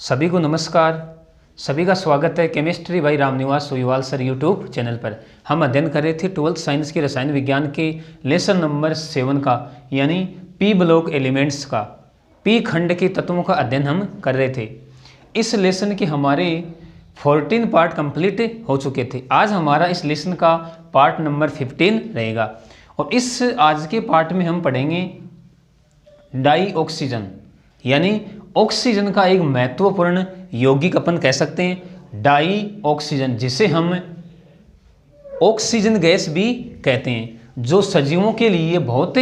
सभी को नमस्कार। सभी का स्वागत है chemistry by Ramniwas Soiwal sir YouTube channel पर। हम अध्ययन कर रहे थे 12th साइंस के रसायन विज्ञान के लेसन नंबर 7 का, यानी पी ब्लॉक एलिमेंट्स का, पी खंड के तत्वों का अध्ययन हम कर रहे थे। इस लेसन के हमारे 14 पार्ट कंप्लीट हो चुके थे। आज हमारा इस लेसन का पार्ट नंबर 15 रहेगा और इस आज के पार्ट में हम पढ़ेंगे डाई ऑक्सीजन, यानी ऑक्सीजन का एक महत्वपूर्ण यौगिक अपन कह सकते हैं डाई ऑक्सीजन, जिसे हम ऑक्सीजन गैस भी कहते हैं, जो सजीवों के लिए बहुत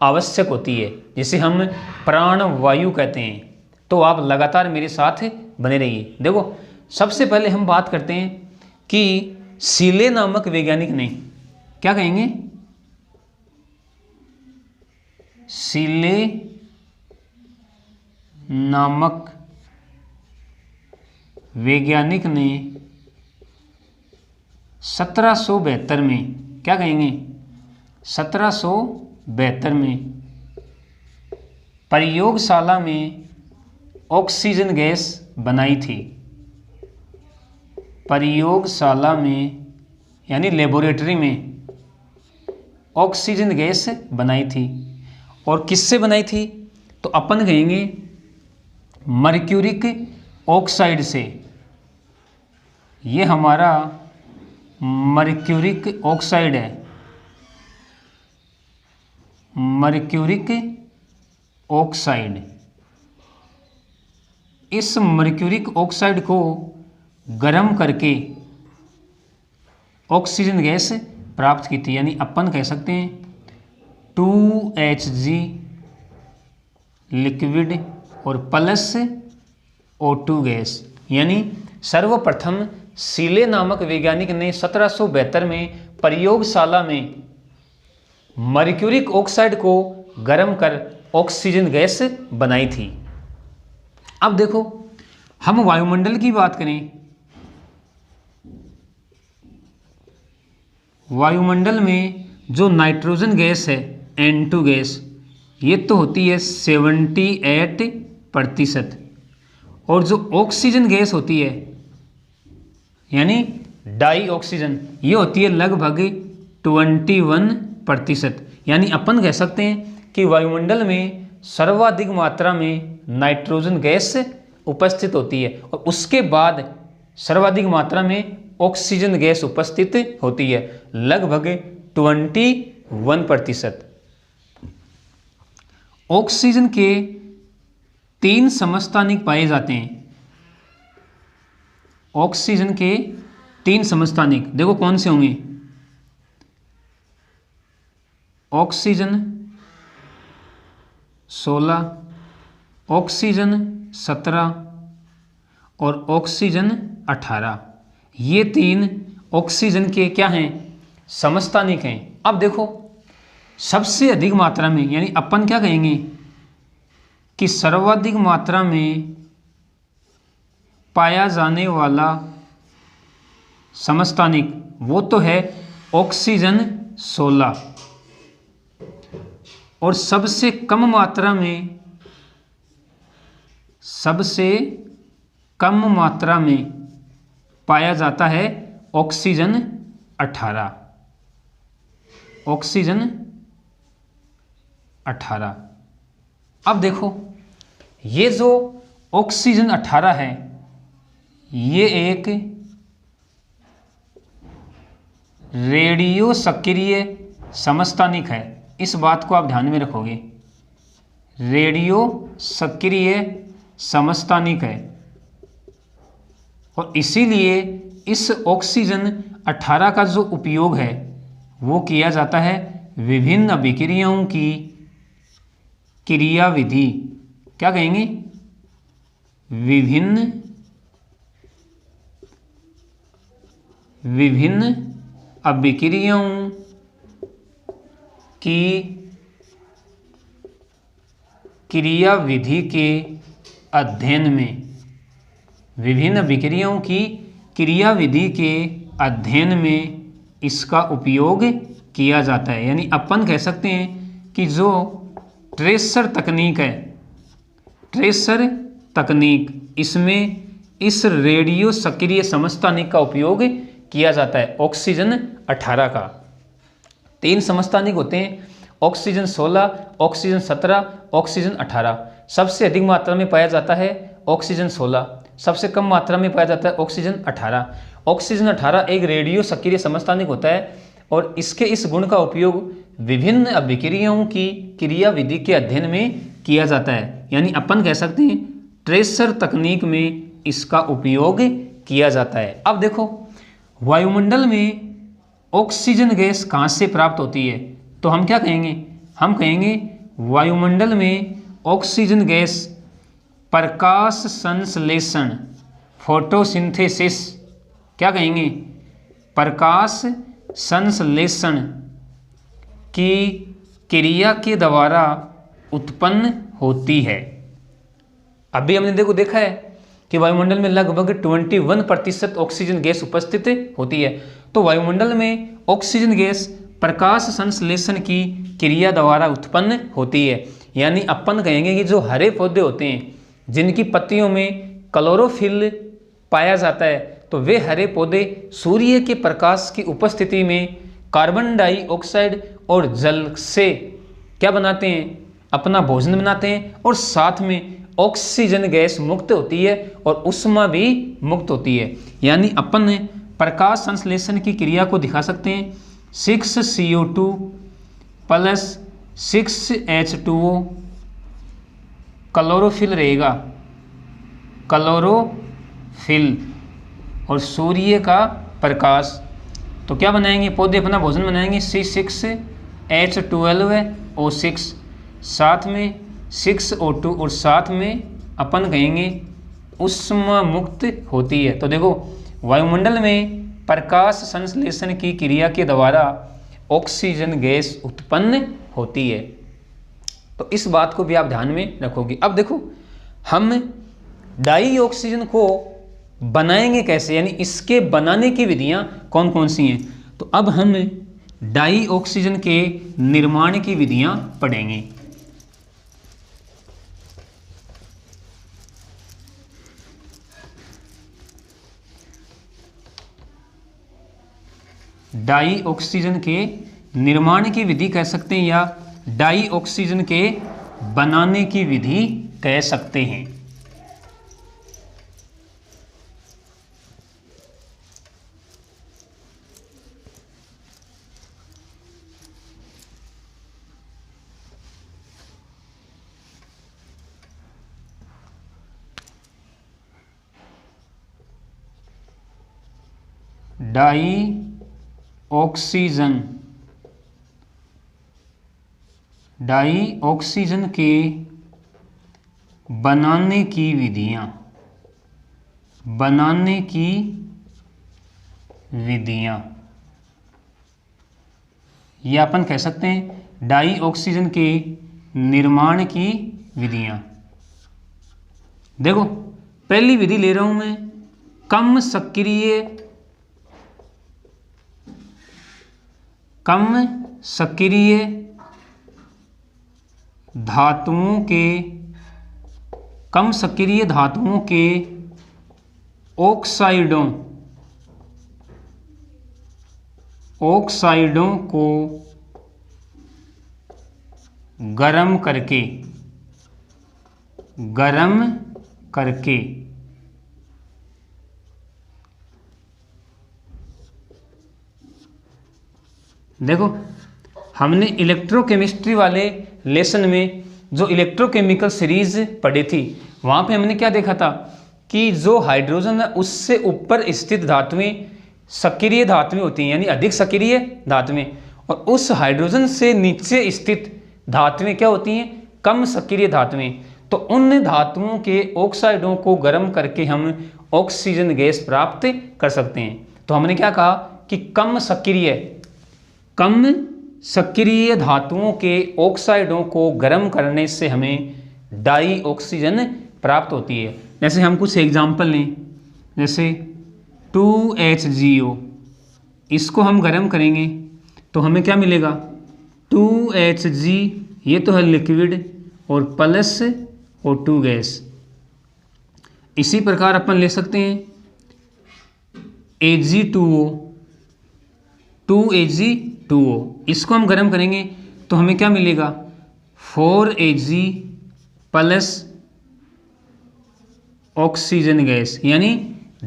आवश्यक होती है, जिसे हम प्राण वायु कहते हैं। तो आप लगातार मेरे साथ बने रहिए। देखो, सबसे पहले हम बात करते हैं कि सीले नामक वैज्ञानिक ने, क्या कहेंगे, सीले नामक वैज्ञानिक ने 1772 में, क्या कहेंगे, 1772 में प्रयोगशाला में ऑक्सीजन गैस बनाई थी। प्रयोगशाला में यानी लेबोरेटरी में ऑक्सीजन गैस बनाई थी। और किससे बनाई थी? तो अपन कहेंगे मर्क्यूरिक ऑक्साइड से। ये हमारा मर्क्यूरिक ऑक्साइड है। मर्क्यूरिक ऑक्साइड, इस मर्क्यूरिक ऑक्साइड को गर्म करके ऑक्सीजन गैस प्राप्त की थी। यानी अपन कह सकते हैं 2Hg लिक्विड और प्लस O2 गैस। यानी सर्वप्रथम सीले नामक वैज्ञानिक ने 1772 में प्रयोगशाला में मर्क्यूरिक ऑक्साइड को गर्म कर ऑक्सीजन गैस बनाई थी। अब देखो, हम वायुमंडल की बात करें, वायुमंडल में जो नाइट्रोजन गैस है N2 गैस, ये तो होती है 78%, और जो ऑक्सीजन गैस होती है यानी डाई ऑक्सीजन, ये होती है लगभग 21%। यानी अपन कह सकते हैं कि वायुमंडल में सर्वाधिक मात्रा में नाइट्रोजन गैस उपस्थित होती है और उसके बाद सर्वाधिक मात्रा में ऑक्सीजन गैस उपस्थित होती है, लगभग 21%। ऑक्सीजन के 3 समस्थानिक पाए जाते हैं। ऑक्सीजन के 3 समस्थानिक देखो कौन से होंगे, ऑक्सीजन 16, ऑक्सीजन 17 और ऑक्सीजन 18। ये 3 ऑक्सीजन के क्या हैं, समस्थानिक हैं। अब देखो, सबसे अधिक मात्रा में, यानी अपन क्या कहेंगे कि सर्वाधिक मात्रा में पाया जाने वाला समस्थानिक वो तो है ऑक्सीजन 16, और सबसे कम मात्रा में, सबसे कम मात्रा में पाया जाता है ऑक्सीजन 18। ऑक्सीजन 18। अब देखो, ये जो ऑक्सीजन 18 है, ये एक रेडियो सक्रिय समस्थानिक है। इस बात को आप ध्यान में रखोगे, रेडियो सक्रिय समस्थानिक है, और इसीलिए इस ऑक्सीजन 18 का जो उपयोग है वो किया जाता है विभिन्न अभिक्रियाओं की क्रियाविधि, क्या कहेंगे, विभिन्न अभिक्रियाओं की क्रियाविधि के अध्ययन में, विभिन्न अभिक्रियाओं की क्रियाविधि के अध्ययन में इसका उपयोग किया जाता है। यानी अपन कह सकते हैं कि जो ट्रेसर तकनीक है, ट्रेसर तकनीक, इसमें इस रेडियो सक्रिय समस्थानिक का उपयोग किया जाता है ऑक्सीजन 18 का। 3 समस्थानिक होते हैं, ऑक्सीजन 16, ऑक्सीजन 17, ऑक्सीजन 18। सबसे अधिक मात्रा में पाया जाता है ऑक्सीजन 16, सबसे कम मात्रा में पाया जाता है ऑक्सीजन 18। ऑक्सीजन 18 एक रेडियो सक्रिय समस्थानिक होता है और इसके इस गुण का उपयोग विभिन्न अभिक्रियाओं की क्रियाविधि के अध्ययन में किया जाता है। यानी अपन कह सकते हैं ट्रेसर तकनीक में इसका उपयोग किया जाता है। अब देखो वायुमंडल में ऑक्सीजन गैस कहाँ से प्राप्त होती है, तो हम क्या कहेंगे, हम कहेंगे वायुमंडल में ऑक्सीजन गैस प्रकाश संश्लेषण फोटोसिंथेसिस, क्या कहेंगे, प्रकाश संश्लेषण की क्रिया के द्वारा उत्पन्न होती है। अभी हमने देखा है कि वायुमंडल में लगभग 21% ऑक्सीजन गैस उपस्थित होती है। तो वायुमंडल में ऑक्सीजन गैस प्रकाश संश्लेषण की क्रिया द्वारा उत्पन्न होती है। यानी अपन कहेंगे कि जो हरे पौधे होते हैं जिनकी पत्तियों में क्लोरोफिल पाया जाता है, तो वे हरे पौधे सूर्य के प्रकाश की उपस्थिति में कार्बन डाइऑक्साइड और जल से क्या बनाते हैं, अपना भोजन बनाते हैं और साथ में ऑक्सीजन गैस मुक्त होती है और उष्मा भी मुक्त होती है। यानी अपन प्रकाश संश्लेषण की क्रिया को दिखा सकते हैं 6CO2 प्लस 6H2O क्लोरोफिल रहेगा, क्लोरोफिल और सूर्य का प्रकाश, तो क्या बनाएंगे, पौधे अपना भोजन बनाएंगे C6H12O6, साथ में 6O2 और साथ में अपन कहेंगे उष्मा मुक्त होती है। तो देखो वायुमंडल में प्रकाश संश्लेषण की क्रिया के द्वारा ऑक्सीजन गैस उत्पन्न होती है। तो इस बात को भी आप ध्यान में रखोगे। अब देखो हम डाई ऑक्सीजन को बनाएंगे कैसे, यानी इसके बनाने की विधियां कौन कौन सी हैं। तो अब हम डाई ऑक्सीजन के निर्माण की विधियां पढ़ेंगे। डाई ऑक्सीजन के निर्माण की विधि कह सकते हैं या डाई ऑक्सीजन के बनाने की विधि कह सकते हैं। डाई ऑक्सीजन के बनाने की विधियां, या अपन कह सकते हैं डाई ऑक्सीजन के निर्माण की विधियां। देखो पहली विधि ले रहा हूं मैं, कम सक्रिय धातुओं के ऑक्साइडों को गर्म करके देखो हमने इलेक्ट्रोकेमिस्ट्री वाले लेसन में जो इलेक्ट्रोकेमिकल सीरीज पढ़ी थी, वहाँ पे हमने क्या देखा था कि जो हाइड्रोजन है उससे ऊपर स्थित धातुएं सक्रिय धातुएं होती हैं, यानी अधिक सक्रिय धातुएं, और उस हाइड्रोजन से नीचे स्थित धातुएं क्या होती हैं, कम सक्रिय धातुएं। तो उन धातुओं के ऑक्साइडों को गर्म करके हम ऑक्सीजन गैस प्राप्त कर सकते हैं। तो हमने क्या कहा कि कम सक्रिय धातुओं के ऑक्साइडों को गर्म करने से हमें डाई ऑक्सीजन प्राप्त होती है। जैसे हम कुछ एग्जाम्पल लें, जैसे 2HgO, इसको हम गर्म करेंगे तो हमें क्या मिलेगा, 2Hg, ये तो है लिक्विड, और प्लस O2 गैस, इसी प्रकार अपन ले सकते हैं Ag2O, 2Ag2O, इसको हम गर्म करेंगे तो हमें क्या मिलेगा 4Ag प्लस ऑक्सीजन गैस यानी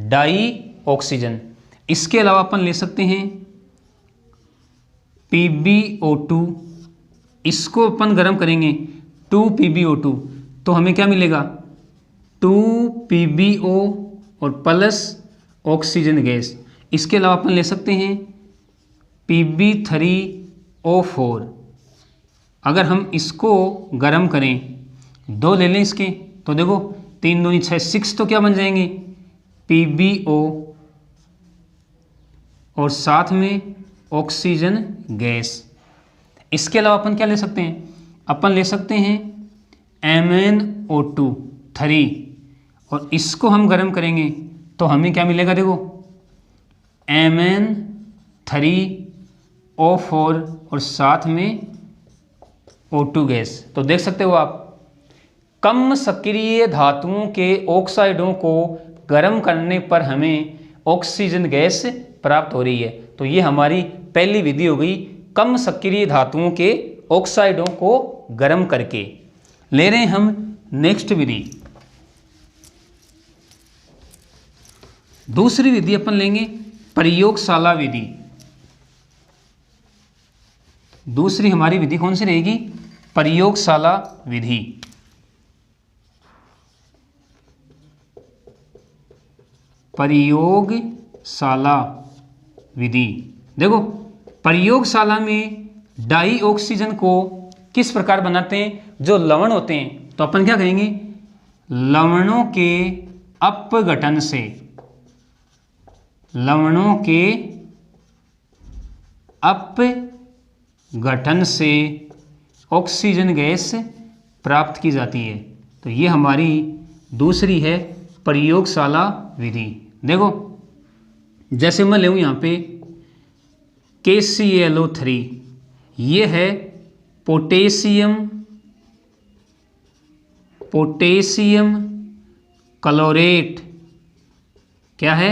डाई ऑक्सीजन। इसके अलावा अपन ले सकते हैं PbO2, इसको अपन गर्म करेंगे 2PbO2 तो हमें क्या मिलेगा 2PbO और प्लस ऑक्सीजन गैस। इसके अलावा अपन ले सकते हैं Pb3O4, अगर हम इसको गर्म करें 2 ले लें इसके तो देखो 3 दूनी 6, 6 तो क्या बन जाएंगे PbO और साथ में ऑक्सीजन गैस। इसके अलावा अपन क्या ले सकते हैं, अपन ले सकते हैं MnO2 3 और इसको हम गर्म करेंगे तो हमें क्या मिलेगा देखो Mn3O4 और साथ में O2 गैस। तो देख सकते हो आप कम सक्रिय धातुओं के ऑक्साइडों को गर्म करने पर हमें ऑक्सीजन गैस प्राप्त हो रही है। तो ये हमारी पहली विधि हो गई कम सक्रिय धातुओं के ऑक्साइडों को गर्म करके। ले रहे हैं हम नेक्स्ट विधि, दूसरी विधि अपन लेंगे प्रयोगशाला विधि। दूसरी हमारी विधि कौन सी रहेगी, प्रयोगशाला विधि। प्रयोगशाला विधि देखो प्रयोगशाला में डाई ऑक्सीजन को किस प्रकार बनाते हैं, जो लवण होते हैं तो अपन क्या कहेंगे लवणों के अपघटन से, लवणों के अपघटन से ऑक्सीजन गैस प्राप्त की जाती है। तो ये हमारी दूसरी है प्रयोगशाला विधि। देखो जैसे मैं ले यहाँ पे KClO3, ये है पोटेशियम क्लोरेट। क्या है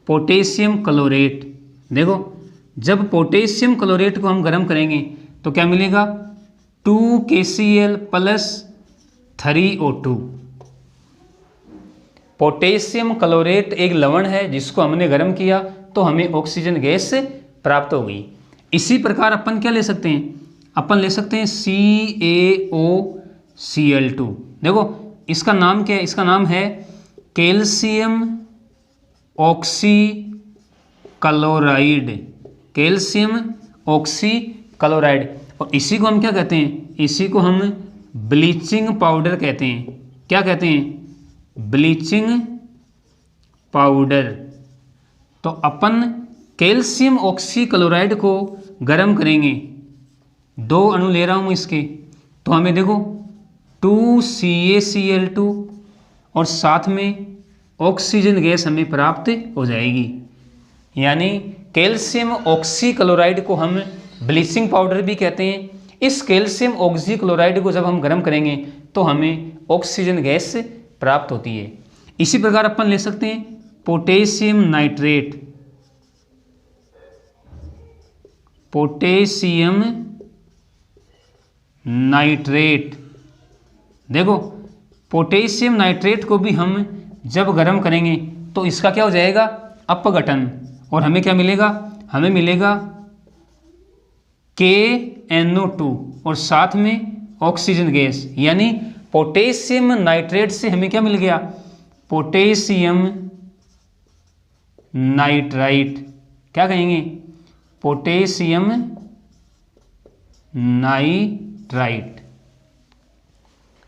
पोटेशियम क्लोरेट। देखो जब पोटेशियम क्लोरेट को हम गर्म करेंगे तो क्या मिलेगा 2KCl plus 3O2। Potassium chlorate एक लवण है जिसको हमने गर्म किया तो हमें ऑक्सीजन गैस प्राप्त हो गई। इसी प्रकार अपन क्या ले सकते हैं, अपन ले सकते हैं CaOCl2। देखो इसका नाम क्या है, इसका नाम है कैल्शियम ऑक्सीक्लोराइड, कैल्शियम ऑक्सीक्लोराइड। और इसी को हम क्या कहते हैं, इसी को हम ब्लीचिंग पाउडर कहते हैं। क्या कहते हैं ब्लीचिंग पाउडर। तो अपन कैल्शियम ऑक्सीक्लोराइड को गर्म करेंगे, 2 अणु ले रहा हूँ इसके, तो हमें देखो 2CaCl2 और साथ में ऑक्सीजन गैस हमें प्राप्त हो जाएगी। यानी कैल्शियम ऑक्सीक्लोराइड को हम ब्लीचिंग पाउडर भी कहते हैं। इस कैल्शियम ऑक्सीक्लोराइड को जब हम गर्म करेंगे तो हमें ऑक्सीजन गैस प्राप्त होती है। इसी प्रकार अपन ले सकते हैं पोटेशियम नाइट्रेट, पोटेशियम नाइट्रेट। देखो पोटेशियम नाइट्रेट को भी हम जब गर्म करेंगे तो इसका क्या हो जाएगा अपघटन, और हमें क्या मिलेगा, हमें मिलेगा KNO2 और साथ में ऑक्सीजन गैस। यानी पोटेशियम नाइट्रेट से हमें क्या मिल गया पोटेशियम नाइट्राइट। क्या कहेंगे पोटेशियम नाइट्राइट।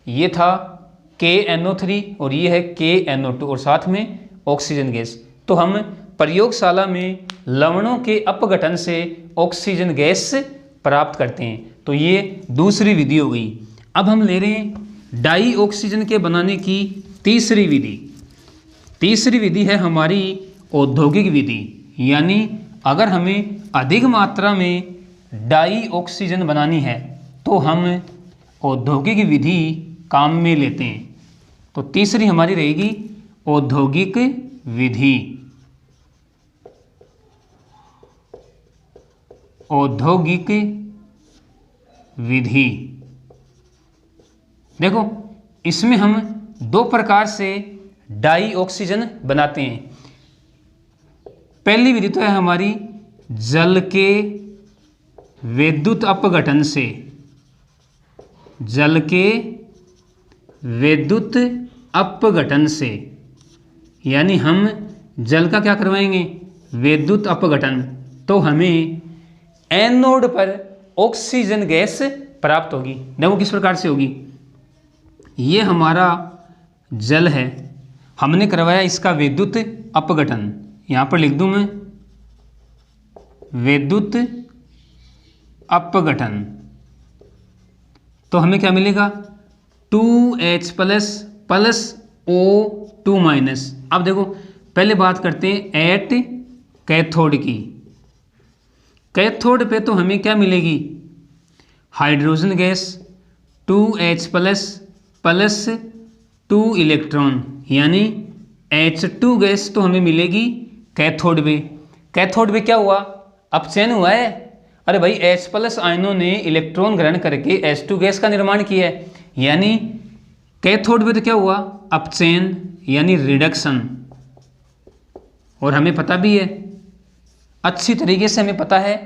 ये था KNO3 और ये है KNO2 और साथ में ऑक्सीजन गैस। तो हम प्रयोगशाला में लवणों के अपघटन से ऑक्सीजन गैस प्राप्त करते हैं। तो ये दूसरी विधि हो गई। अब हम ले रहे हैं डाई ऑक्सीजन के बनाने की तीसरी विधि। तीसरी विधि है हमारी औद्योगिक विधि। यानी अगर हमें अधिक मात्रा में डाई ऑक्सीजन बनानी है तो हम औद्योगिक विधि काम में लेते हैं। तो तीसरी हमारी रहेगी औद्योगिक विधि, औद्योगिक विधि। देखो इसमें हम दो प्रकार से डाई ऑक्सीजन बनाते हैं। पहली विधि तो है हमारी जल के विद्युत अपघटन से, जल के विद्युत अपघटन से, यानी हम जल का क्या करवाएंगे, विद्युत अपघटन। तो हमें एनोड पर ऑक्सीजन गैस प्राप्त होगी। देखो किस प्रकार से होगी। ये हमारा जल है, हमने करवाया इसका विद्युत अपघटन, यहाँ पर लिख दूं मैं विद्युत अपघटन। तो हमें क्या मिलेगा 2H प्लस O2 माइनस। अब देखो पहले बात करते हैं एट कैथोड की। कैथोड पे तो हमें क्या मिलेगी, hydrogen gas 2H plus 2 electron, यानी H2 गैस तो हमें मिलेगी कैथोड पे। कैथोड पे क्या हुआ, अपचयन हुआ है। अरे भाई H प्लस आयनों ने इलेक्ट्रॉन ग्रहण करके H2 गैस का निर्माण किया है, यानी कैथोड पे तो क्या हुआ, अपचयन यानी रिडक्शन। और हमें पता भी है, अच्छी तरीके से हमें पता है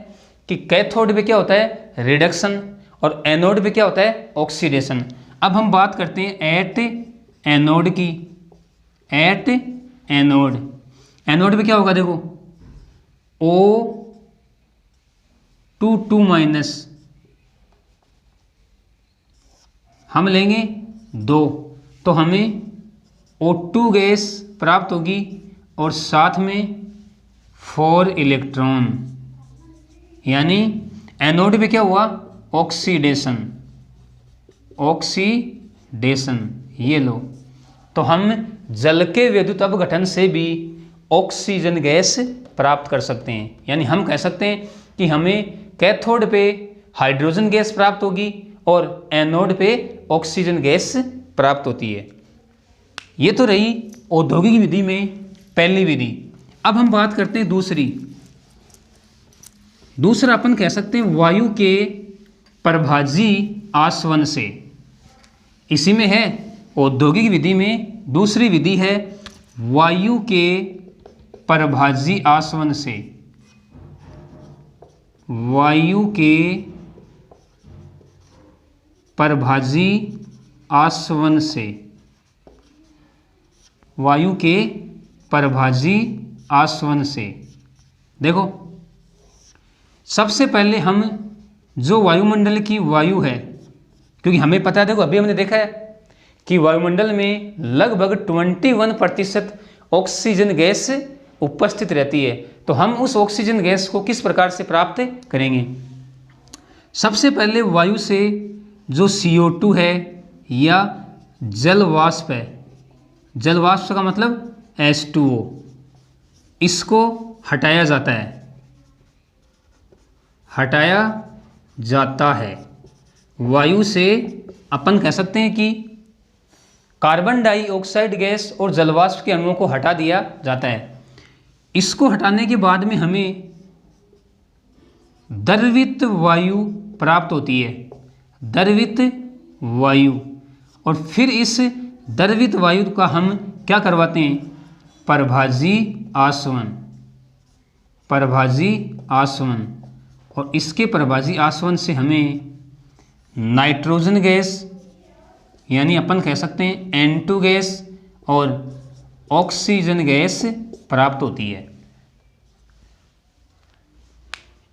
कि कैथोड पे क्या होता है, रिडक्शन, और एनोड पे क्या होता है, ऑक्सीडेशन। अब हम बात करते हैं एट एनोड की। एट एनोड, एनोड पे क्या होगा, देखो O2 माइनस हम लेंगे 2, तो हमें O2 गैस प्राप्त होगी और साथ में 4 इलेक्ट्रॉन, यानी एनोड पे क्या हुआ, ऑक्सीडेशन, ऑक्सीडेशन। ये लो, तो हम जल के विद्युत अपघटन से भी ऑक्सीजन गैस प्राप्त कर सकते हैं। यानी हम कह सकते हैं कि हमें कैथोड पे हाइड्रोजन गैस प्राप्त होगी और एनोड पे ऑक्सीजन गैस प्राप्त होती है। ये तो रही औद्योगिक विधि में पहली विधि। अब हम बात करते हैं दूसरी। दूसरा अपन कह सकते हैं वायु के प्रभाजी आसवन से। इसी में है औद्योगिक विधि में दूसरी विधि है वायु के प्रभाजी आसवन से। वायु के प्रभाजी आसवन से, वायु के प्रभाजी आसवन से। देखो सबसे पहले हम जो वायुमंडल की वायु है, क्योंकि हमें पता है, देखो अभी हमने देखा है कि वायुमंडल में लगभग 21% ऑक्सीजन गैस उपस्थित रहती है। तो हम उस ऑक्सीजन गैस को किस प्रकार से प्राप्त करेंगे। सबसे पहले वायु से जो CO2 है या जल वाष्प है, जल वाष्प का मतलब H2O, इसको हटाया जाता है, हटाया जाता है। वायु से अपन कह सकते हैं कि कार्बन डाइऑक्साइड गैस और जलवाष्प के अणुओं को हटा दिया जाता है। इसको हटाने के बाद में हमें द्रवित वायु प्राप्त होती है, द्रवित वायु। और फिर इस द्रवित वायु का हम क्या करवाते हैं, प्रभाजी आसवन, प्रभाजी आसवन। और इसके प्रभाजी आसवन से हमें नाइट्रोजन गैस, यानी अपन कह सकते हैं N2 गैस और ऑक्सीजन गैस प्राप्त होती है।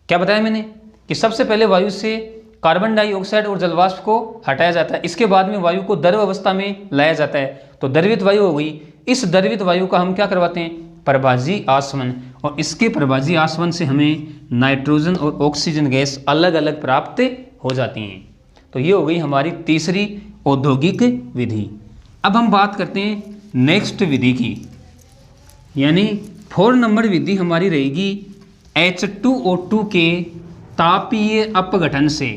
क्या बताया मैंने कि सबसे पहले वायु से कार्बन डाइऑक्साइड और जलवाष्प को हटाया जाता है, इसके बाद में वायु को द्रव अवस्था में लाया जाता है, तो द्रवित वायु हो गई। इस द्रवित वायु का हम क्या करवाते हैं, प्रभाजी आसवन। और इसके प्रभाजी आसवन से हमें नाइट्रोजन और ऑक्सीजन गैस अलग अलग प्राप्त हो जाती हैं। तो ये हो गई हमारी तीसरी औद्योगिक विधि। अब हम बात करते हैं नेक्स्ट विधि की, यानी 4 नंबर विधि हमारी रहेगी H2O2 के तापीय अपघटन से।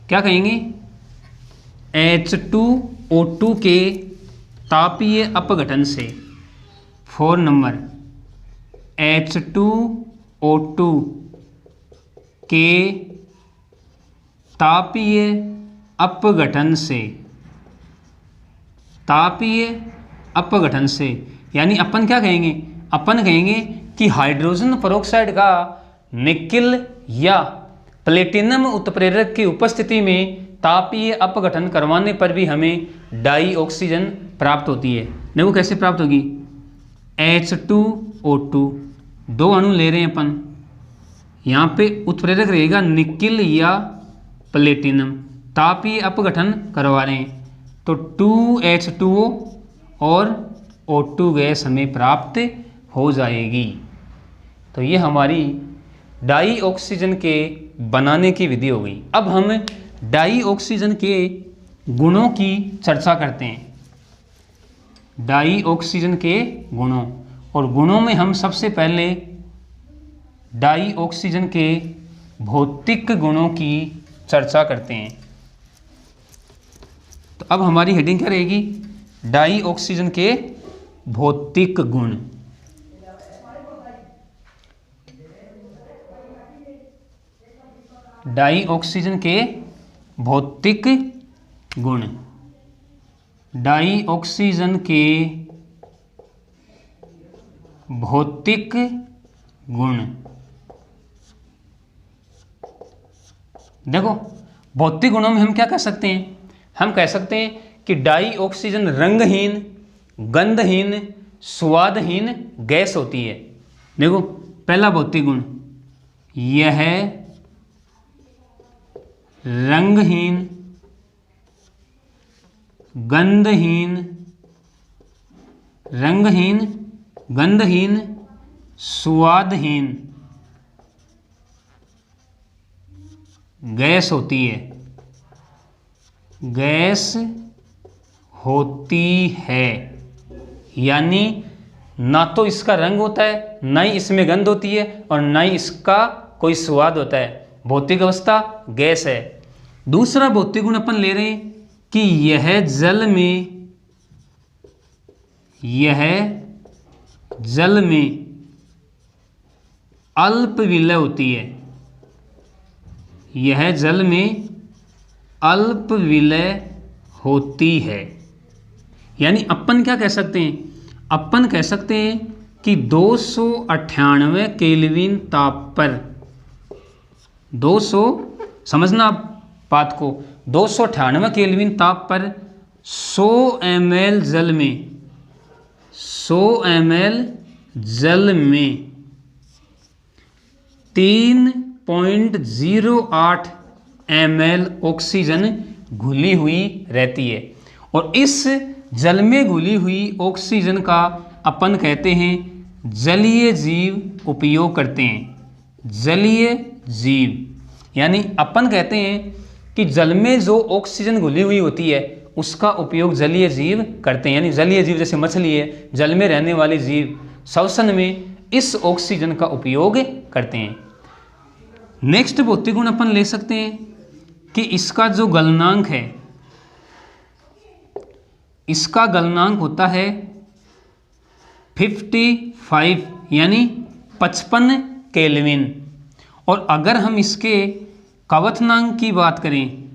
क्या कहेंगे, H2O2 के तापीय अपघटन से। 4 नंबर H2O2 के तापीय अपघटन से। तापीय अपघटन से यानी अपन क्या कहेंगे, अपन कहेंगे कि हाइड्रोजन पेरोक्साइड का निकेल या प्लेटिनम उत्प्रेरक की उपस्थिति में तापीय अपघटन करवाने पर भी हमें डाई ऑक्सीजन प्राप्त होती है। देखो कैसे प्राप्त होगी, H2O2 दो अणु ले रहे हैं अपन, यहाँ पे उत्प्रेरक रहेगा निकेल या प्लेटिनम, तापीय अपघटन करवा रहे हैं तो 2H2O और O2 गैस हमें प्राप्त हो जाएगी। तो ये हमारी डाई ऑक्सीजन के बनाने की विधि हो गई। अब हम डाई ऑक्सीजन के गुणों की चर्चा करते हैं। डाई ऑक्सीजन के गुणों, और गुणों में हम सबसे पहले डाई ऑक्सीजन के भौतिक गुणों की चर्चा करते हैं। तो अब हमारी हेडिंग क्या रहेगी, डाई ऑक्सीजन के भौतिक गुण। डाई ऑक्सीजन के भौतिक गुण। डाई ऑक्सीजन के भौतिक गुण। देखो भौतिक गुणों में हम क्या कह सकते हैं, हम कह सकते हैं कि डाई ऑक्सीजन रंगहीन, गंधहीन, स्वादहीन गैस होती है। देखो पहला भौतिक गुण, यह रंगहीन, गंधहीन, गंधहीन, स्वादहीन गैस होती है, गैस होती है। यानी ना तो इसका रंग होता है, ना ही इसमें गंध होती है, और ना ही इसका कोई स्वाद होता है। भौतिक अवस्था गैस है। दूसरा भौतिक गुण अपन ले रहे हैं कि यह जल में अल्प विलय होती है। यह जल में अल्प विलय होती है। यानी अपन क्या कह सकते हैं, अपन कह सकते हैं कि 298 केल्विन ताप पर, 200 समझना बात को, 298 केल्विन ताप पर 100 ml जल में, 100 ml जल में 3.08 ml ऑक्सीजन घुली हुई रहती है। और इस जल में घुली हुई ऑक्सीजन का अपन कहते हैं जलीय जीव उपयोग करते हैं। जलीय जीव यानी अपन कहते हैं कि जल में जो ऑक्सीजन घुली हुई होती है उसका उपयोग जलीय जीव करते हैं। यानी जलीय जीव जैसे मछली है, जल में रहने वाले जीव श्वसन में इस ऑक्सीजन का उपयोग करते हैं। नेक्स्ट भौतिक गुण अपन ले सकते हैं कि इसका जो गलनांक है, इसका गलनांक होता है 55 यानी 55 केल्विन। और अगर हम इसके कवथनांक की बात करें,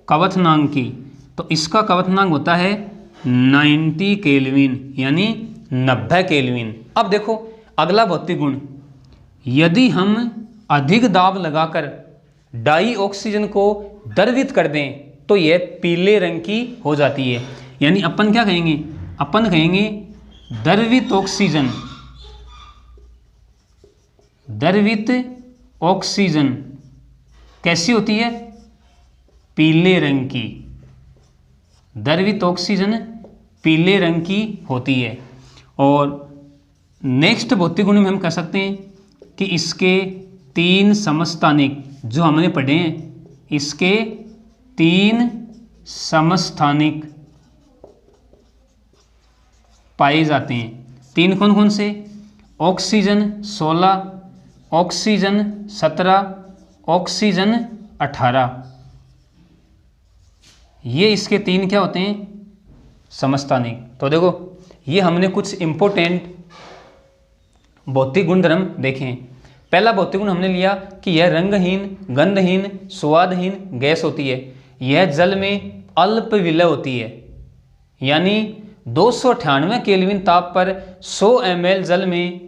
कवथनांक की, तो इसका कवथनांक होता है 90 केल्विन यानी 90 केल्विन। अब देखो अगला भौतिक गुण, यदि हम अधिक दाब लगाकर डाई ऑक्सीजन को द्रवित कर दें तो यह पीले रंग की हो जाती है। यानी अपन क्या कहेंगे, अपन कहेंगे द्रवित ऑक्सीजन, द्रवित ऑक्सीजन कैसी होती है, पीले रंग की। द्रवित ऑक्सीजन पीले रंग की होती है। और नेक्स्ट भौतिक गुण में हम कह सकते हैं कि इसके 3 समस्थानिक जो हमने पढ़े हैं, इसके 3 समस्थानिक पाए जाते हैं। 3 कौन कौन से, ऑक्सीजन 16, ऑक्सीजन 17, ऑक्सीजन 18। ये इसके 3 क्या होते हैं, समस्थानिक। तो देखो ये हमने कुछ इंपॉर्टेंट भौतिक गुणधर्म देखे हैं। पहला भौतिक गुण हमने लिया कि यह रंगहीन, गंधहीन, स्वादहीन गैस होती है। यह जल में अल्प विलय होती है, यानी 298 केल्विन ताप पर 100 ml जल में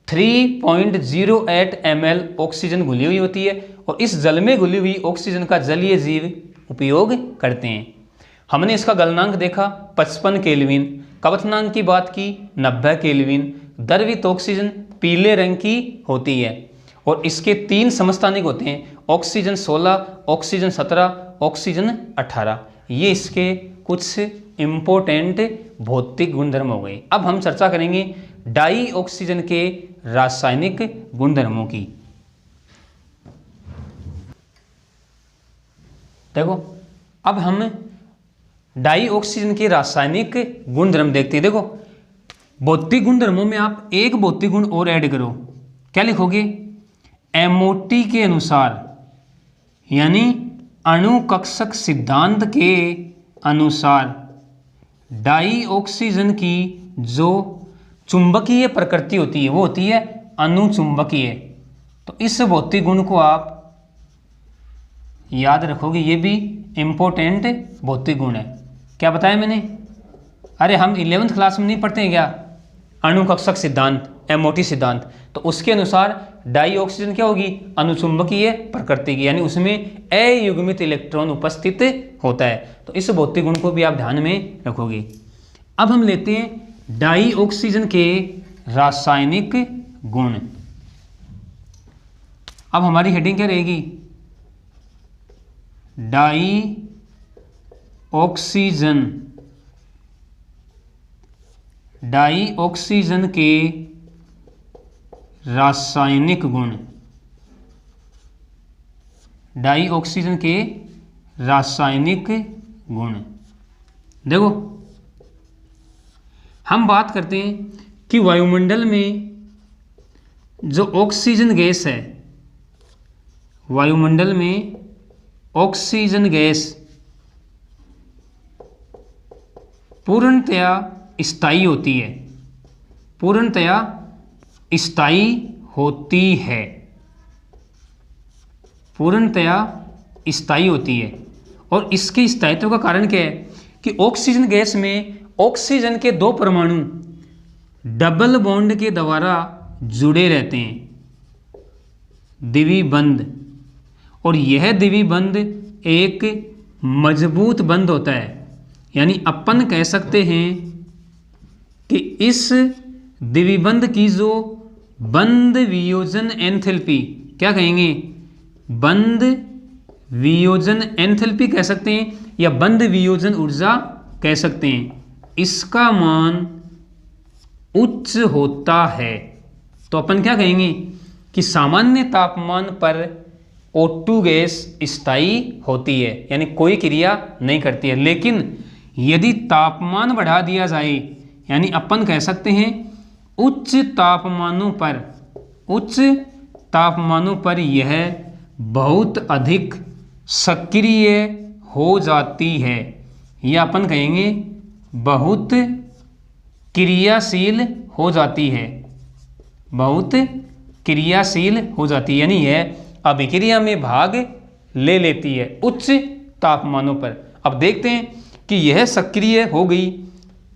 3.08 ml ऑक्सीजन घुली हुई होती है और इस जल में घुली हुई ऑक्सीजन का जलीय जीव उपयोग करते हैं। हमने इसका गलनांक देखा 55 केल्विन, कवथनांक की बात की 90 केल्विन। द्रवित ऑक्सीजन पीले रंग की होती है और इसके 3 समस्थानिक होते हैं, ऑक्सीजन 16, ऑक्सीजन 17, ऑक्सीजन 18। ये इसके कुछ इंपॉर्टेंट भौतिक गुणधर्म हो गए। अब हम चर्चा करेंगे डाई ऑक्सीजन के रासायनिक गुणधर्मों की। देखो अब हम डाई ऑक्सीजन के रासायनिक गुणधर्म देखते हैं। देखो भौतिक गुणधर्मों में आप एक भौतिक गुण और ऐड करो, क्या लिखोगे? एमओटी के अनुसार, यानी अणुकक्षक सिद्धांत के अनुसार डाई ऑक्सीजन की जो चुंबकीय प्रकृति होती है वो होती है अनुचुंबकीय। तो इस भौतिक गुण को आप याद रखोगे, ये भी इंपॉर्टेंट भौतिक गुण है। क्या बताया मैंने? अरे हम 11th क्लास में नहीं पढ़ते हैं क्या अणुकक्षक सिद्धांत, एमओटी सिद्धांत? तो उसके अनुसार डाई ऑक्सीजन क्या होगी? अनुचुंबकीय प्रकृति की, यानी उसमें अयुग्मित इलेक्ट्रॉन उपस्थित होता है। तो इस भौतिक गुण को भी आप ध्यान में रखोगे। अब हम लेते हैं डाई ऑक्सीजन के रासायनिक गुण। अब हमारी हेडिंग क्या रहेगी? डाई ऑक्सीजन, डाई ऑक्सीजन के रासायनिक गुण, डाई ऑक्सीजन के रासायनिक गुण। देखो हम बात करते हैं कि वायुमंडल में जो ऑक्सीजन गैस है, वायुमंडल में ऑक्सीजन गैस पूर्णतया स्थायी होती है, पूर्णतया स्थायी होती है, पूर्णतया स्थायी होती है। और इसके स्थायित्व का कारण क्या है कि ऑक्सीजन गैस में ऑक्सीजन के 2 परमाणु डबल बॉन्ड के द्वारा जुड़े रहते हैं, द्विबंध। और यह द्विबंध एक मजबूत बंध होता है, यानी अपन कह सकते हैं कि इस द्विबंध की जो बंध वियोजन एंथैल्पी, क्या कहेंगे? बंध वियोजन एंथैल्पी कह सकते हैं या बंध वियोजन ऊर्जा कह सकते हैं, इसका मान उच्च होता है। तो अपन क्या कहेंगे कि सामान्य तापमान पर O2 गैस स्थायी होती है, यानी कोई क्रिया नहीं करती है। लेकिन यदि तापमान बढ़ा दिया जाए, यानी अपन कह सकते हैं उच्च तापमानों पर, उच्च तापमानों पर यह बहुत अधिक सक्रिय हो जाती है, या अपन कहेंगे बहुत क्रियाशील हो जाती है, बहुत क्रियाशील हो जाती है, यानी यह अभिक्रिया में भाग ले लेती है उच्च तापमानों पर। अब देखते हैं कि यह सक्रिय हो गई,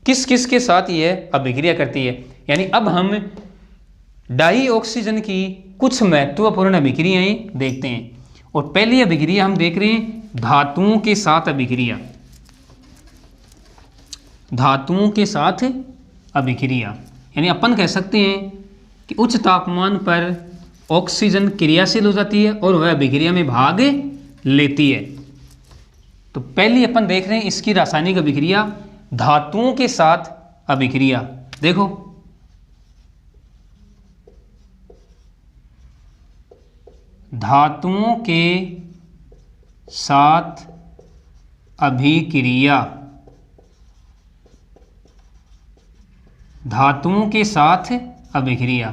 किस किस के साथ यह अभिक्रिया करती है। यानी अब हम डाई ऑक्सीजन की कुछ महत्वपूर्ण अभिक्रियाएं देखते हैं। और पहली अभिक्रिया हम देख रहे हैं धातुओं के साथ अभिक्रिया, धातुओं के साथ अभिक्रिया। यानी अपन कह सकते हैं कि उच्च तापमान पर ऑक्सीजन क्रियाशील हो जाती है और वह अभिक्रिया में भाग लेती है। तो पहली अपन देख रहे हैं इसकी रासायनिक अभिक्रिया, धातुओं के साथ अभिक्रिया। देखो धातुओं के साथ अभिक्रिया, धातुओं के साथ अभिक्रिया।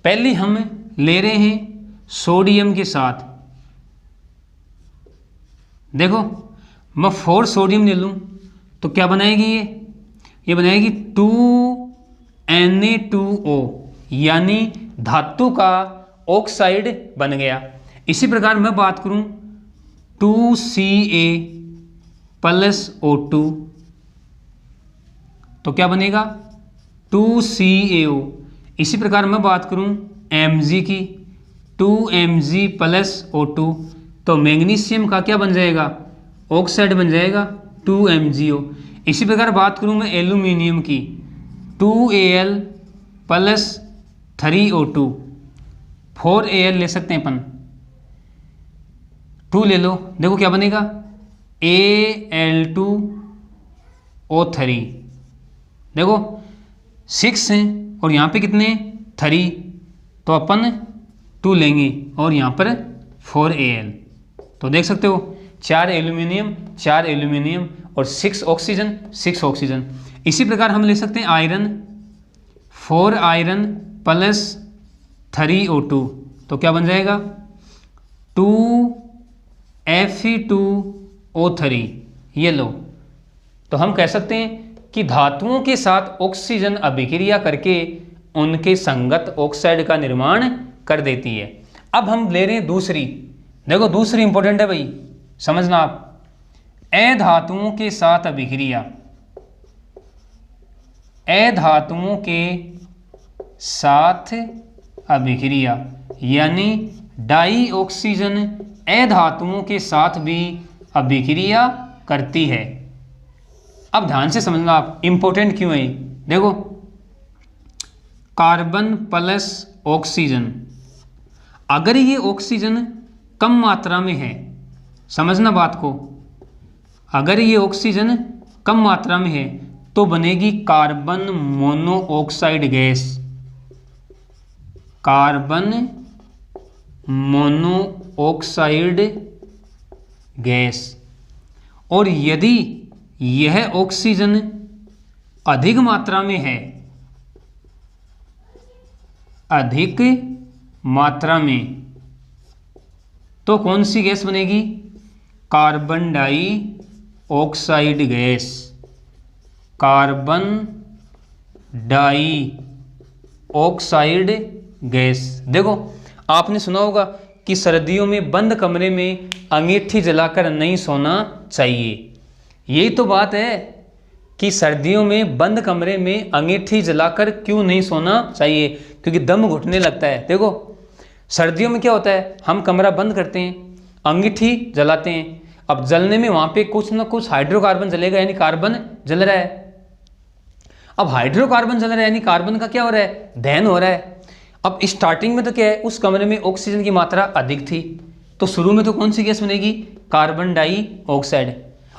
पहली हम ले रहे हैं सोडियम के साथ, देखो मैं 4 सोडियम ले लूँ तो क्या बनाएगी ये बनाएगी 2Na2O, यानी धातु का ऑक्साइड बन गया। इसी प्रकार मैं बात करूं 2Ca प्लस O2 तो क्या बनेगा 2CaO। इसी प्रकार मैं बात करूं Mg की 2Mg प्लस O2 तो मैग्नीशियम का क्या बन जाएगा ऑक्साइड बन जाएगा 2MgO। इसी प्रकार बात करूं मैं एल्यूमिनियम की 2Al प्लस 3O2 4Al ले सकते हैं अपन 2 ले लो, देखो क्या बनेगा Al2O3। देखो 6 हैं और यहाँ पे कितने 3 तो अपन 2 लेंगे और यहाँ पर 4Al। तो देख सकते हो 4 एल्यूमिनियम और 6 ऑक्सीजन। इसी प्रकार हम ले सकते हैं आयरन 4 आयरन प्लस 3O2 तो क्या बन जाएगा 2Fe2O3। ये लो, तो हम कह सकते हैं कि धातुओं के साथ ऑक्सीजन अभिक्रिया करके उनके संगत ऑक्साइड का निर्माण कर देती है। अब हम ले रहे हैं दूसरी, देखो दूसरी इंपॉर्टेंट है भाई, समझना आप। अधातुओं के साथ अभिक्रिया, अधातुओं के साथ अभिक्रिया यानी डाई ऑक्सीजन अधातुओं के साथ भी अभिक्रिया करती है। अब ध्यान से समझना आप, इंपॉर्टेंट क्यों है। देखो कार्बन प्लस ऑक्सीजन, अगर ये ऑक्सीजन कम मात्रा में है, समझना बात को, अगर ये ऑक्सीजन कम मात्रा में है तो बनेगी carbon monoxide gas, carbon monoxide gas. और यदि यह ऑक्सीजन अधिक मात्रा में है, अधिक मात्रा में, तो कौन सी गैस बनेगी carbon dioxide gas, carbon dioxide gas. देखो आपने सुना होगा कि सर्दियों में बंद कमरे में अंगीठी जलाकर नहीं सोना चाहिए। यही तो बात है कि सर्दियों में बंद कमरे में अंगीठी जलाकर क्यों नहीं सोना चाहिए, क्योंकि दम घुटने लगता है। देखो सर्दियों में क्या होता है, हम कमरा बंद करते हैं, अंगीठी जलाते हैं, अब जलने में वहाँ पे कुछ ना कुछ हाइड्रोकार्बन जलेगा, यानी कार्बन जल रहा है। अब हाइड्रोकार्बन जल रहा है यानी कार्बन का क्या हो रहा है, दहन हो रहा है। अब स्टार्टिंग में तो क्या है, उस कमरे में ऑक्सीजन की मात्रा अधिक थी, तो शुरू में तो कौन सी गैस बनेगी, कार्बन डाई ऑक्साइड।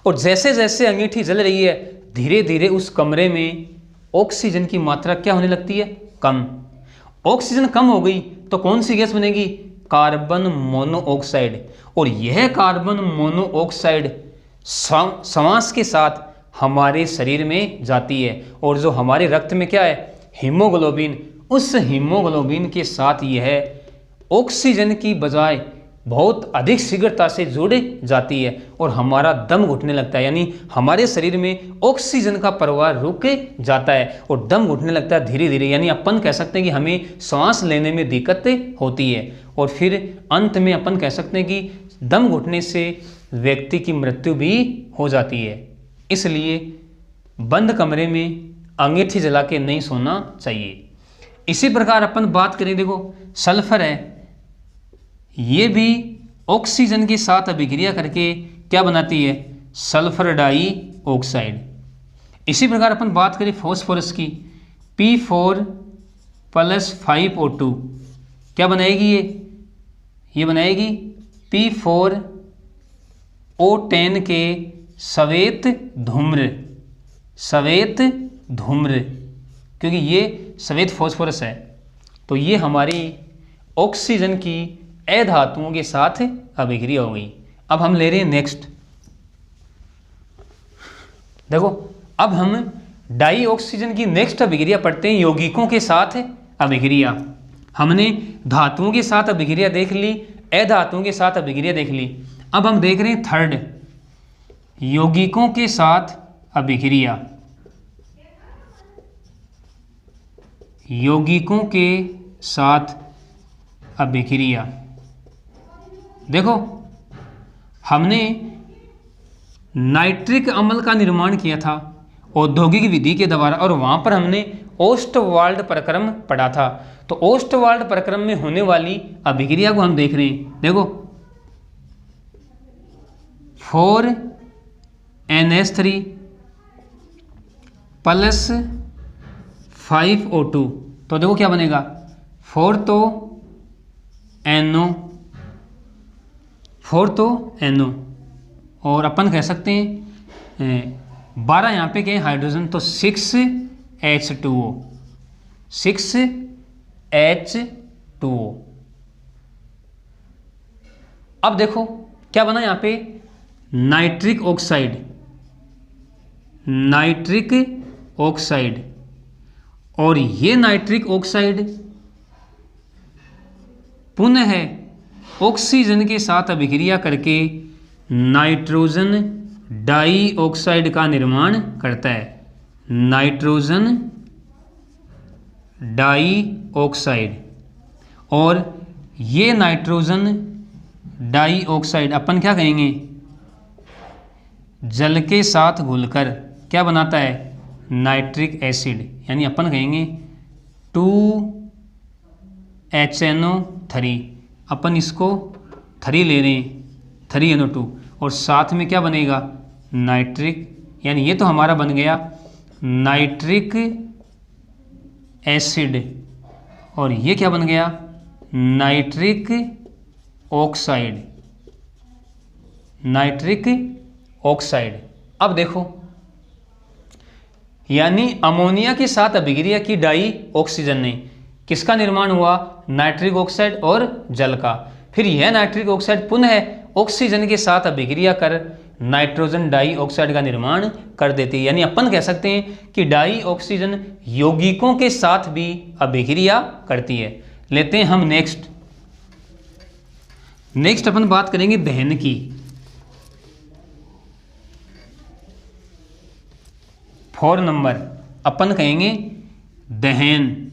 और जैसे जैसे अंगीठी जल रही है धीरे धीरे उस कमरे में ऑक्सीजन की मात्रा क्या होने लगती है, कम। ऑक्सीजन कम हो गई तो कौन सी गैस बनेगी, कार्बन मोनोऑक्साइड। और यह कार्बन मोनोऑक्साइड श्वास के साथ हमारे शरीर में जाती है, और जो हमारे रक्त में क्या है, हीमोग्लोबिन, उस हीमोग्लोबिन के साथ यह ऑक्सीजन की बजाय बहुत अधिक शीघ्रता से जुड़ जाती है और हमारा दम घुटने लगता है, यानी हमारे शरीर में ऑक्सीजन का प्रवाह रुक जाता है और दम घुटने लगता है धीरे धीरे, यानी अपन कह सकते हैं कि हमें सांस लेने में दिक्कत होती है। और फिर अंत में अपन कह सकते हैं कि दम घुटने से व्यक्ति की मृत्यु भी हो जाती है। इसलिए बंद कमरे में अंगीठी जला के नहीं सोना चाहिए। इसी प्रकार अपन बात करें, देखो सल्फर है, ये भी ऑक्सीजन के साथ अभिक्रिया करके क्या बनाती है, सल्फर डाई ऑक्साइड। इसी प्रकार अपन बात करें फॉस्फोरस की, P4 प्लस 5O2 क्या बनाएगी, ये बनाएगी P4O10 के श्वेत धूम्र, क्योंकि ये श्वेत फॉस्फोरस है। तो ये हमारी ऑक्सीजन की अधातुओं के साथ अभिक्रिया हो गई। अब हम ले रहे हैं नेक्स्ट, देखो अब हम डाई ऑक्सीजन की नेक्स्ट अभिक्रिया पढ़ते हैं, यौगिकों के साथ अभिक्रिया। हमने धातुओं के साथ अभिक्रिया देख ली, अधातुओं के साथ अभिक्रिया देख ली। अब हम देख रहे हैं थर्ड, यौगिकों के साथ अभिक्रिया, यौगिकों के साथ अभिक्रिया। देखो हमने नाइट्रिक अम्ल का निर्माण किया था औद्योगिक विधि के द्वारा, और वहाँ पर हमने ओस्टवाल्ड प्रक्रम पढ़ा था। तो ओस्टवाल्ड प्रक्रम में होने वाली अभिक्रिया को हम देख रहे हैं। देखो 4NH3 प्लस 5O2, तो देखो क्या बनेगा 4 तो NO, और अपन कह सकते हैं 12 यहाँ पे क्या है हाइड्रोजन, तो 6H2O, 6H2O। अब देखो क्या बना यहाँ पे नाइट्रिक ऑक्साइड, और ये नाइट्रिक ऑक्साइड पुनः ऑक्सीजन के साथ अभिक्रिया करके नाइट्रोजन डाइऑक्साइड का निर्माण करता है। नाइट्रोजन डाइऑक्साइड, और ये नाइट्रोजन डाइऑक्साइड अपन क्या कहेंगे, जल के साथ घुलकर क्या बनाता है नाइट्रिक एसिड, यानी अपन कहेंगे 2HNO3। अपन इसको 3 ले रहे हैं, 3NO2, और साथ में क्या बनेगा नाइट्रिक, यानी ये तो हमारा बन गया नाइट्रिक एसिड, और ये क्या बन गया नाइट्रिक ऑक्साइड। अब देखो यानी अमोनिया के साथ अभिक्रिया की डाई ऑक्सीजन ने किसका निर्माण हुआ, नाइट्रिक ऑक्साइड और जल का। फिर यह नाइट्रिक ऑक्साइड पुनः ऑक्सीजन के साथ अभिक्रिया कर नाइट्रोजन डाइऑक्साइड का निर्माण कर देती है। यानी अपन कह सकते हैं कि डाई ऑक्सीजन यौगिकों के साथ भी अभिक्रिया करती है। लेते हैं हम नेक्स्ट अपन बात करेंगे दहन की। 4 नंबर अपन कहेंगे दहन,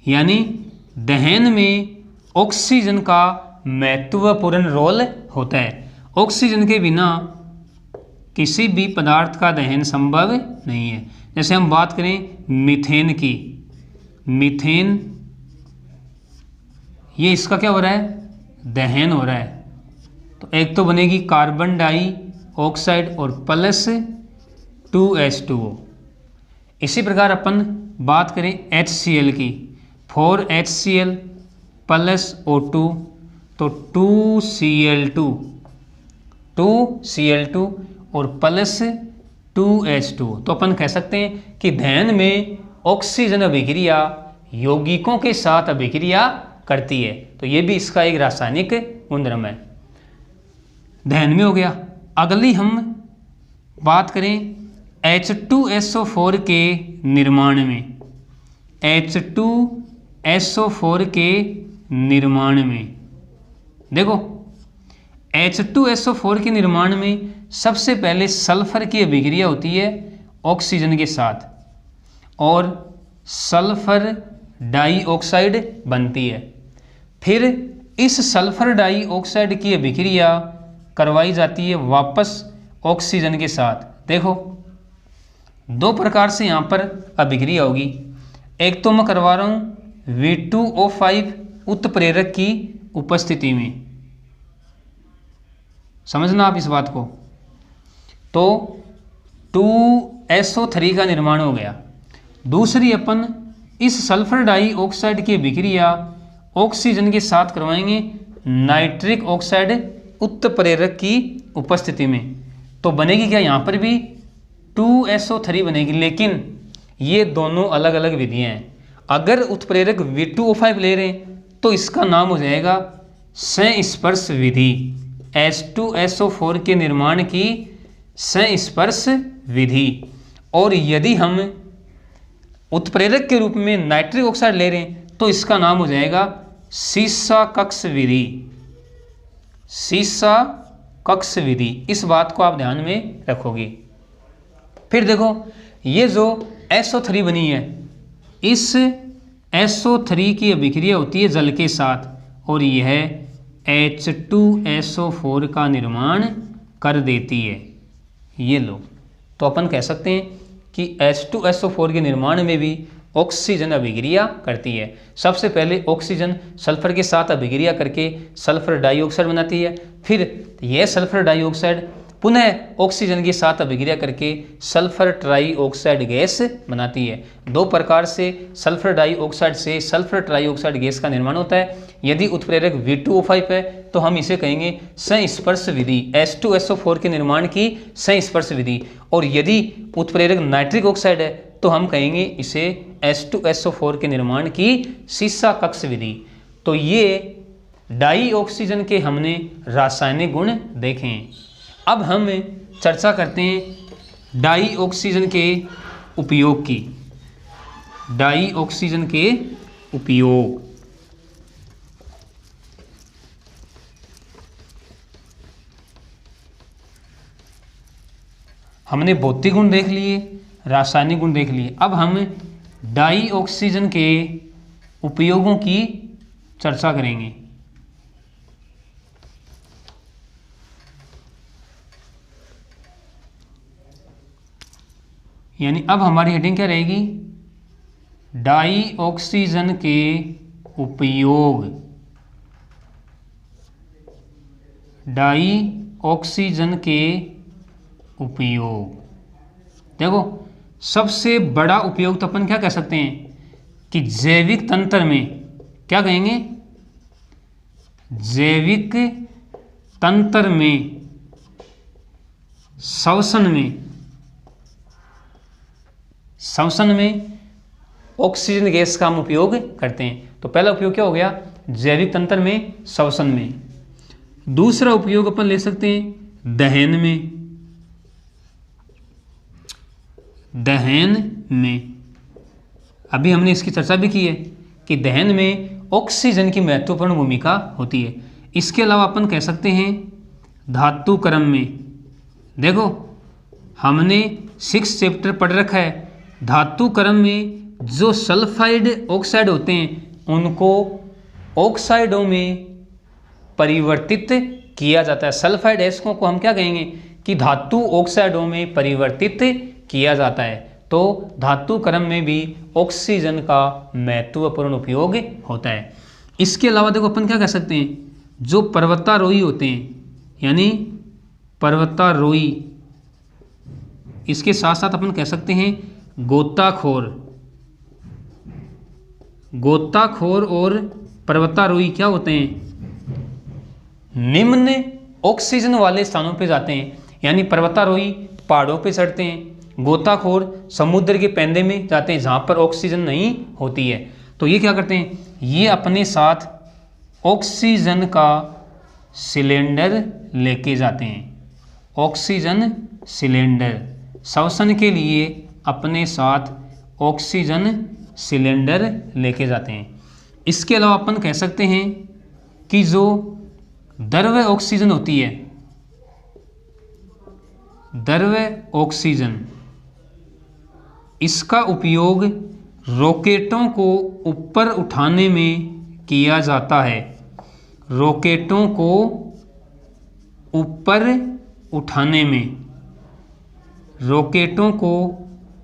यानी दहन में ऑक्सीजन का महत्वपूर्ण रोल होता है। ऑक्सीजन के बिना किसी भी पदार्थ का दहन संभव नहीं है। जैसे हम बात करें मीथेन की, मीथेन ये इसका क्या हो रहा है दहन हो रहा है, तो एक तो बनेगी कार्बन डाइऑक्साइड और प्लस 2H2O। इसी प्रकार अपन बात करें HCl की, 4HCl प्लस O2, तो 2Cl2 और प्लस 2H2। तो अपन कह सकते हैं कि दहन में ऑक्सीजन अभिक्रिया यौगिकों के साथ अभिक्रिया करती है। तो ये भी इसका एक रासायनिक गुणधर्म है। दहन में हो गया। अगली हम बात करें H2SO4 के निर्माण में, H2SO4 के निर्माण में देखो H2SO4 के निर्माण में सबसे पहले सल्फर की अभिक्रिया होती है ऑक्सीजन के साथ और सल्फर डाइऑक्साइड बनती है। फिर इस सल्फर डाइऑक्साइड की अभिक्रिया करवाई जाती है वापस ऑक्सीजन के साथ। देखो दो प्रकार से यहाँ पर अभिक्रिया होगी। एक तो मैं करवा रहा हूँ V2O5 उत्प्रेरक की उपस्थिति में, समझना आप इस बात को। तो 2SO3 का निर्माण हो गया। दूसरी अपन इस सल्फर डाइऑक्साइड की अभिक्रिया ऑक्सीजन के साथ करवाएंगे नाइट्रिक ऑक्साइड उत्प्रेरक की उपस्थिति में। तो बनेगी क्या यहाँ पर भी 2SO3 बनेगी, लेकिन ये दोनों अलग अलग विधियाँ हैं। अगर उत्प्रेरक V2O5 ले रहे हैं तो इसका नाम हो जाएगा संस्पर्श विधि, H2SO4 के निर्माण की संस्पर्श विधि। और यदि हम उत्प्रेरक के रूप में नाइट्रिक ऑक्साइड ले रहे हैं तो इसका नाम हो जाएगा सीसा कक्ष विधि, सीसा कक्ष विधि, इस बात को आप ध्यान में रखोगे। फिर देखो ये जो SO3 बनी है, इस SO3 की अभिक्रिया होती है जल के साथ और यह H2SO4 का निर्माण कर देती है। ये लो, तो अपन कह सकते हैं कि H2SO4 के निर्माण में भी ऑक्सीजन अभिक्रिया करती है। सबसे पहले ऑक्सीजन सल्फर के साथ अभिक्रिया करके सल्फर डाइऑक्साइड बनाती है, फिर यह सल्फर डाइऑक्साइड पुनः ऑक्सीजन के साथ अभिक्रिया करके सल्फर ट्राइऑक्साइड गैस बनाती है। दो प्रकार से सल्फर डाइऑक्साइड से सल्फर ट्राइऑक्साइड गैस का निर्माण होता है। यदि उत्प्रेरक V2O5 है तो हम इसे कहेंगे संस्पर्श विधि, H2SO4 के निर्माण की संस्पर्श विधि, और यदि उत्प्रेरक नाइट्रिक ऑक्साइड है तो हम कहेंगे इसे H2SO4 के निर्माण की सीसा कक्ष विधि। तो ये डाई ऑक्सीजन के हमने रासायनिक गुण देखे हैं। अब हम चर्चा करते हैं डाई ऑक्सीजन के उपयोग की। डाई ऑक्सीजन के उपयोग, हमने भौतिक गुण देख लिए, रासायनिक गुण देख लिए। अब हम डाई ऑक्सीजन के उपयोगों की चर्चा करेंगे। यानी अब हमारी हेडिंग क्या रहेगी? डाई ऑक्सीजन के उपयोग। डाई ऑक्सीजन के उपयोग, देखो सबसे बड़ा उपयोग तो अपन क्या कह सकते हैं कि जैविक तंत्र में, क्या कहेंगे? जैविक तंत्र में, श्वसन में ऑक्सीजन गैस का हम उपयोग करते हैं। तो पहला उपयोग क्या हो गया? जैविक तंत्र में, श्वसन में। दूसरा उपयोग अपन ले सकते हैं दहन में। दहन में अभी हमने इसकी चर्चा भी की है कि दहन में ऑक्सीजन की महत्वपूर्ण भूमिका होती है। इसके अलावा अपन कह सकते हैं धातुकर्म में। देखो हमने 6 चैप्टर पढ़ रखा है, धातुकर्म में जो सल्फाइड ऑक्साइड होते हैं उनको ऑक्साइडों में परिवर्तित किया जाता है। सल्फाइड एस्कों को हम क्या कहेंगे कि धातु ऑक्साइडों में परिवर्तित किया जाता है। तो धातुकर्म में भी ऑक्सीजन का महत्वपूर्ण उपयोग होता है। इसके अलावा देखो अपन क्या कह सकते हैं, जो पर्वतारोही होते हैं, यानी पर्वतारोही, इसके साथ साथ अपन कह सकते हैं गोताखोर और पर्वतारोही क्या होते हैं? निम्न ऑक्सीजन वाले स्थानों पे जाते हैं। यानी पर्वतारोही पहाड़ों पे चढ़ते हैं, गोताखोर समुद्र के पैंदे में जाते हैं जहाँ पर ऑक्सीजन नहीं होती है। तो ये क्या करते हैं? ये अपने साथ ऑक्सीजन का सिलेंडर लेके जाते हैं। ऑक्सीजन सिलेंडर, श्वसन के लिए अपने साथ ऑक्सीजन सिलेंडर लेके जाते हैं। इसके अलावा अपन कह सकते हैं कि जो द्रव ऑक्सीजन होती है, द्रव ऑक्सीजन, इसका उपयोग रॉकेटों को ऊपर उठाने में किया जाता है। रॉकेटों को ऊपर उठाने में, रॉकेटों को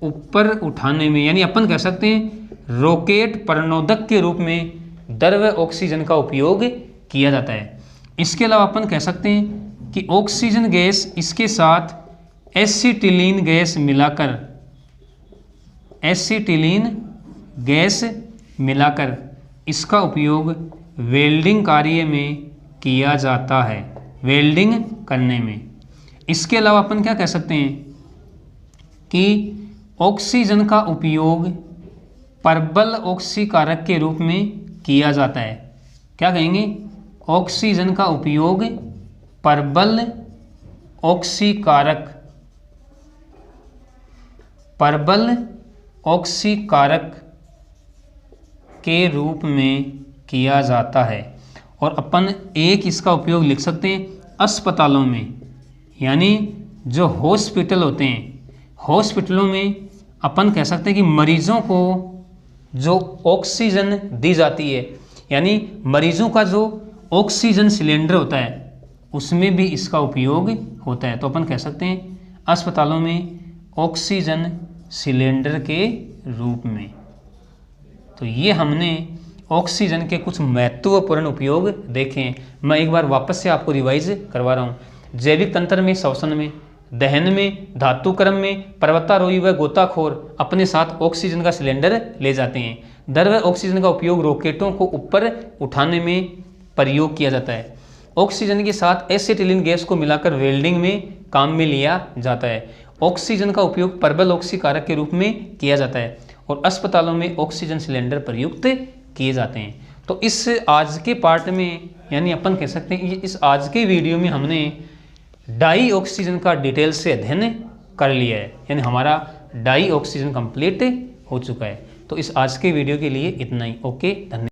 ऊपर उठाने में, यानी अपन कह सकते हैं रॉकेट प्रणोदक के रूप में द्रव ऑक्सीजन का उपयोग किया जाता है। इसके अलावा अपन कह सकते हैं कि ऑक्सीजन गैस इसके साथ एसिटिलीन गैस मिलाकर, एसिटिलीन गैस मिलाकर इसका उपयोग वेल्डिंग कार्य में किया जाता है, वेल्डिंग करने में। इसके अलावा अपन क्या कह सकते हैं कि ऑक्सीजन का उपयोग परबल ऑक्सीकारक के रूप में किया जाता है। क्या कहेंगे? ऑक्सीजन का उपयोग परबल ऑक्सीकारक, परबल ऑक्सीकारक के रूप में किया जाता है। और अपन एक इसका उपयोग लिख सकते हैं अस्पतालों में, यानी जो हॉस्पिटल होते हैं, हॉस्पिटलों में अपन कह सकते हैं कि मरीजों को जो ऑक्सीजन दी जाती है, यानी मरीजों का जो ऑक्सीजन सिलेंडर होता है उसमें भी इसका उपयोग होता है। तो अपन कह सकते हैं अस्पतालों में ऑक्सीजन सिलेंडर के रूप में। तो ये हमने ऑक्सीजन के कुछ महत्वपूर्ण उपयोग देखे हैं। मैं एक बार वापस से आपको रिवाइज करवा रहा हूँ। जैविक तंत्र में, श्वसन में, दहन में, धातुक्रम में पर्वतारोही व गोताखोर अपने साथ ऑक्सीजन का सिलेंडर ले जाते हैं। द्रव ऑक्सीजन का उपयोग रॉकेटों को ऊपर उठाने में प्रयोग किया जाता है। ऑक्सीजन के साथ एसिटिलीन गैस को मिलाकर वेल्डिंग में काम में लिया जाता है। ऑक्सीजन का उपयोग प्रबल ऑक्सीकारक के रूप में किया जाता है और अस्पतालों में ऑक्सीजन सिलेंडर प्रयुक्त किए जाते हैं। तो इस आज के पार्ट में, यानी अपन कह सकते हैं इस आज के वीडियो में हमने डाई ऑक्सीजन का डिटेल से अध्ययन कर लिया है, यानी हमारा डाई ऑक्सीजन कंप्लीट हो चुका है। तो इस आज के वीडियो के लिए इतना ही। ओके, धन्यवाद।